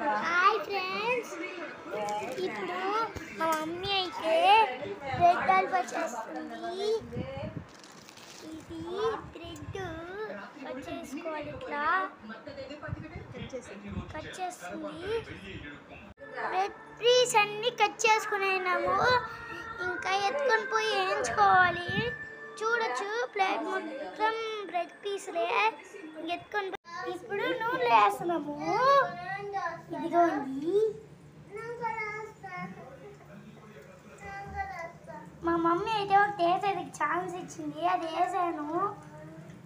Hi friends, ఇప్పుడు మా mummy అయితే బ్రెడ్ హల్వా చేస్తుంది. ఇది బ్రెడ్ కట్ చేసుకోవాలి, ఇట్లా కట్ చేస్తుంది. బ్రెడ్ పీస్ అన్ని కట్ చేసుకున్నాము. ఇంకా ఎత్తుకొని పోయి వేయించుకోవాలి. చూడొచ్చు, ప్లేట్ మొత్తం బ్రెడ్ పీసులే. ఎత్తుకొని ఇప్పుడు నూనెలో వేస్తున్నాము. ఇదిగోండి, మా మమ్మీ అయితే ఒక టేస్ట్ ఛాన్స్ ఇచ్చింది, అది వేసాను.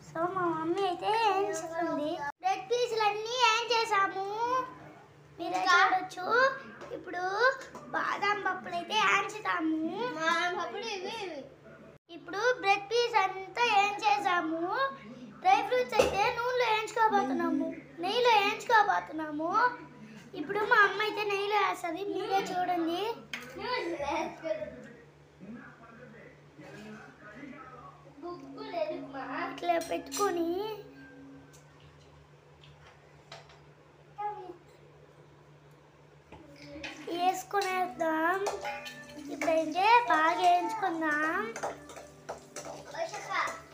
సో మా మమ్మీ అయితే ఏం చేస్తుంది, బ్రెడ్ పీసులు అన్నీ ఏం చేసాము మీరు చూడొచ్చు. ఇప్పుడు బాదం పప్పులు అయితే వేయించుతాము. ఇప్పుడు బ్రెడ్ పీస్ అంతా ఏం చేసాము. డ్రై ఫ్రూట్స్ అయితే నూనెలో వేయించుకోబోతున్నాము, నెయ్యిలో వేయించుకోబోతున్నాము. ఇప్పుడు మా అమ్మ అయితే నెయ్యిలో వేస్తుంది, మీరే చూడండి. ఇట్లా పెట్టుకొని వేసుకునేద్దాం. ఇప్పుడైతే బాగా వేయించుకుందాం.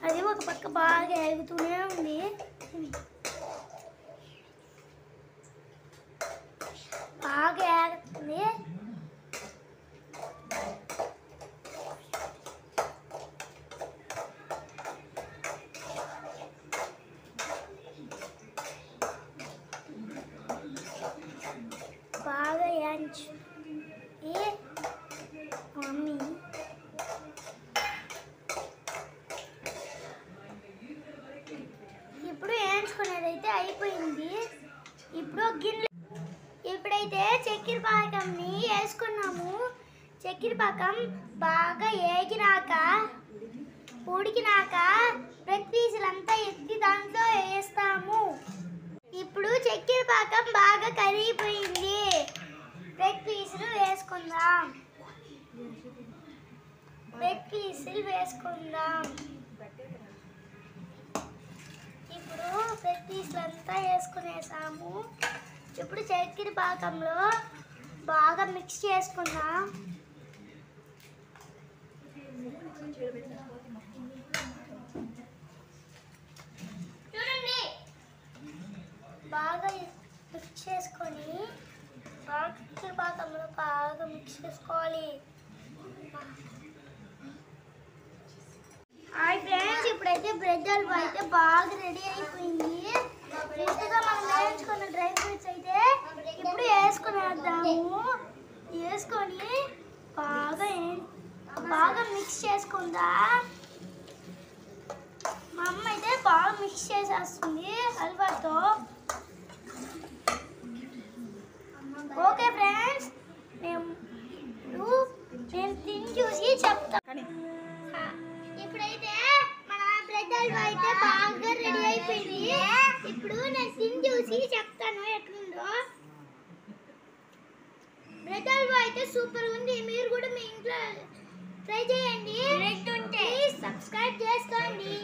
అది ఒక పక్క బాగా ఎగుతూనే ఉంది. బాగా ఎగుతుంది. బాగా యాంచు మమ్మీ. ఇప్పుడు వేయించుకునేదైతే అయిపోయింది. ఇప్పుడు గిన్నె ఇప్పుడైతే చక్కెర పాకంని వేసుకున్నాము. చక్కెర పాకం బాగా ఏగినాక ఉడికినాక బ్రెడ్ పీసులంతా ఎత్తి దాంట్లో వేస్తాము. ఇప్పుడు చక్కెర పాకం బాగా కరిగిపోయింది. బ్రెడ్ పీసులు వేసుకుందాం. బ్రెడ్ పీసులు వేసుకుందాం. ఇప్పుడు బ్రెడ్ పీసులు అంతా వేసుకునేసాము. ఇప్పుడు చక్కెర పాకంలో బాగా మిక్స్ చేసుకుందాం. చూడండి, బాగా మిక్స్ చేసుకొని చక్కెర పాకంలో బాగా మిక్స్ చేసుకోవాలి. హాయ్ ఫ్రెండ్స్, ఇప్పుడైతే బ్రెడ్ హల్వా అయితే బాగా రెడీ అయిపోయింది. ముందుగా మనం వేయించుకున్న డ్రై ఫ్రూట్స్ అయితే ఇప్పుడు వేసుకునేద్దాము. వేసుకొని బాగా మిక్స్ చేసుకుందా. మా అమ్మ అయితే బాగా మిక్స్ చేసేస్తుంది హల్వాతో. ఓకే ఫ్రెండ్స్, నేను తిని చూసి చెప్తాను. ఇప్పుడైతే మన బ్రెడ్ హల్వా అయితే బాగా రెడీ అయిపోయింది. ఇప్పుడు నేను తిని చూసి చెప్తాను ఎట్లుందో. బ్రెడ్ హల్వా అయితే సూపర్ ఉంది. మీరు కూడా మీ ఇంట్లో ట్రై చేయండి. సబ్స్క్రైబ్ చేసుకోండి.